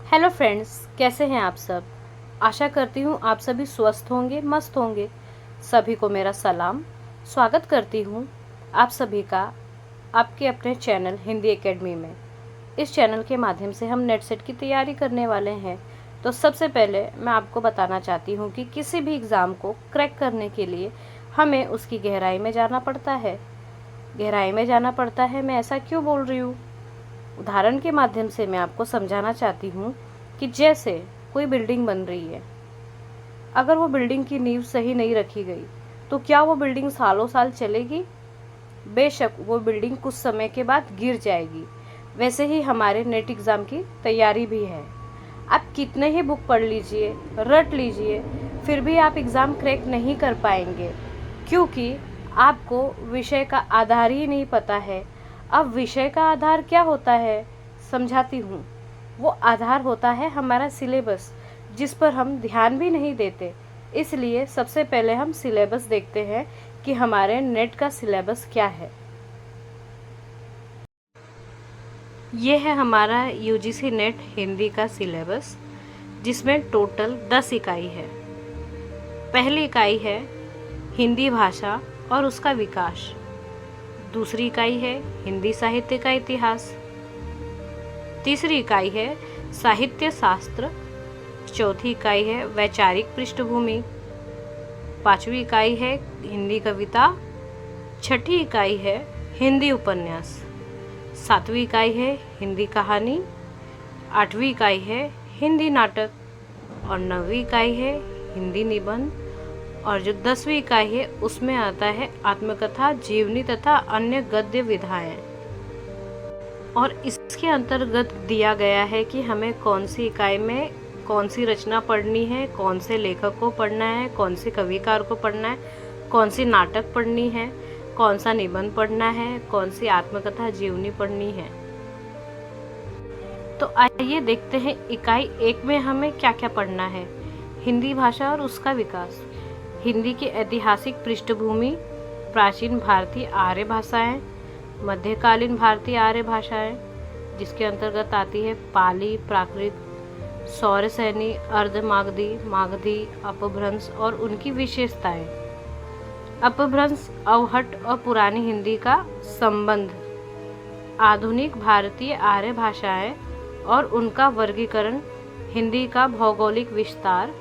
Hello friends, कैसे हैं आप सब। आशा करती हूँ आप सभी स्वस्थ होंगे, मस्त होंगे। सभी को मेरा सलाम। स्वागत करती हूँ आप सभी का आपके अपने चैनल हिंदी एकेडमी में। इस चैनल के माध्यम से हम नेट सेट की तैयारी करने वाले हैं। तो सबसे पहले मैं आपको बताना चाहती हूँ कि किसी भी एग्ज़ाम को क्रैक करने के लिए हमें उसकी गहराई में जाना पड़ता है। गहराई में जाना पड़ता है, मैं ऐसा क्यों बोल रही हूँ। उदाहरण के माध्यम से मैं आपको समझाना चाहती हूँ कि जैसे कोई बिल्डिंग बन रही है, अगर वो बिल्डिंग की नींव सही नहीं रखी गई तो क्या वो बिल्डिंग सालों साल चलेगी? बेशक वो बिल्डिंग कुछ समय के बाद गिर जाएगी। वैसे ही हमारे नेट एग्ज़ाम की तैयारी भी है। आप कितने ही बुक पढ़ लीजिए, रट लीजिए, फिर भी आप एग्ज़ाम क्रैक नहीं कर पाएंगे, क्योंकि आपको विषय का आधार ही नहीं पता है। अब विषय का आधार क्या होता है, समझाती हूँ। वो आधार होता है हमारा सिलेबस, जिस पर हम ध्यान भी नहीं देते। इसलिए सबसे पहले हम सिलेबस देखते हैं कि हमारे नेट का सिलेबस क्या है। ये है हमारा यूजीसी नेट हिंदी का सिलेबस, जिसमें टोटल 10 इकाई है। पहली इकाई है हिंदी भाषा और उसका विकास। दूसरी इकाई है हिंदी साहित्य का इतिहास। तीसरी इकाई है साहित्य शास्त्र। चौथी इकाई है वैचारिक पृष्ठभूमि। पांचवी इकाई है हिंदी कविता। छठी इकाई है हिंदी उपन्यास। सातवीं इकाई है हिंदी कहानी। आठवीं इकाई है हिंदी नाटक और नौवीं इकाई है हिंदी निबंध। और जो 10वीं इकाई है उसमें आता है आत्मकथा, जीवनी तथा अन्य गद्य विधाएं। और इसके अंतर्गत दिया गया है कि हमें कौन सी इकाई में कौन सी रचना पढ़नी है, कौन से लेखक को पढ़ना है, कौन से कविकार को पढ़ना है, कौन सी नाटक पढ़नी है, कौन सा निबंध पढ़ना है, कौन सी आत्मकथा जीवनी पढ़नी है। तो आइए देखते हैं इकाई 1 में हमें क्या क्या पढ़ना है। हिंदी भाषा और उसका विकास। हिंदी की ऐतिहासिक पृष्ठभूमि, प्राचीन भारतीय आर्य भाषाएं, मध्यकालीन भारतीय आर्य भाषाएं, जिसके अंतर्गत आती है पाली, प्राकृत, सौरसैनी, अर्धमागधी, मागधी, अपभ्रंश और उनकी विशेषताएं। अपभ्रंश, अवहट और पुरानी हिंदी का संबंध, आधुनिक भारतीय आर्य भाषाएं और उनका वर्गीकरण, हिंदी का भौगोलिक विस्तार,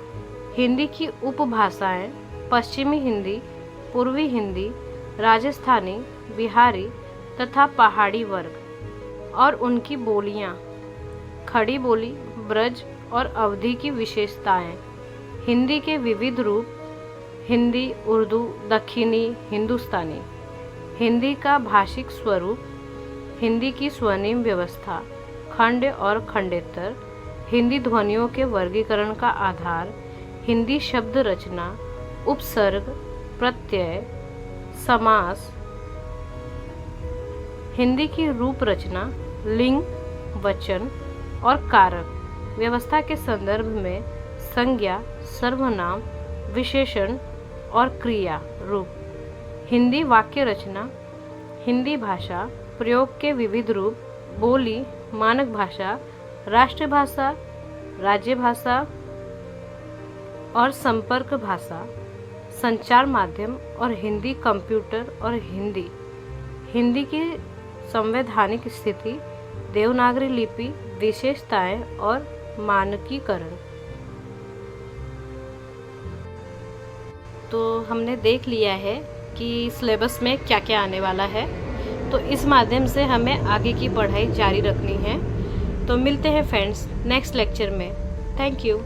हिंदी की उपभाषाएं, पश्चिमी हिंदी, पूर्वी हिंदी, राजस्थानी, बिहारी तथा पहाड़ी वर्ग और उनकी बोलियां, खड़ी बोली, ब्रज और अवधी की विशेषताएं, हिंदी के विविध रूप, हिंदी, उर्दू, दक्षिणी, हिंदुस्तानी, हिंदी का भाषिक स्वरूप, हिंदी की स्वनिम व्यवस्था, खंड और खंडेतर, हिंदी ध्वनियों के वर्गीकरण का आधार, हिंदी शब्द रचना, उपसर्ग, प्रत्यय, समास, हिंदी की रूप रचना, लिंग, वचन और कारक व्यवस्था के संदर्भ में संज्ञा, सर्वनाम, विशेषण और क्रिया रूप, हिंदी वाक्य रचना, हिंदी भाषा प्रयोग के विविध रूप, बोली, मानक भाषा, राष्ट्रभाषा, राज्य भाषा और संपर्क भाषा, संचार माध्यम और हिंदी कंप्यूटर और हिंदी, हिंदी की संवैधानिक स्थिति, देवनागरी लिपि, विशेषताएं और मानकीकरण। तो हमने देख लिया है कि सिलेबस में क्या क्या आने वाला है, तो इस माध्यम से हमें आगे की पढ़ाई जारी रखनी है। तो मिलते हैं फ्रेंड्स नेक्स्ट लेक्चर में। Thank you.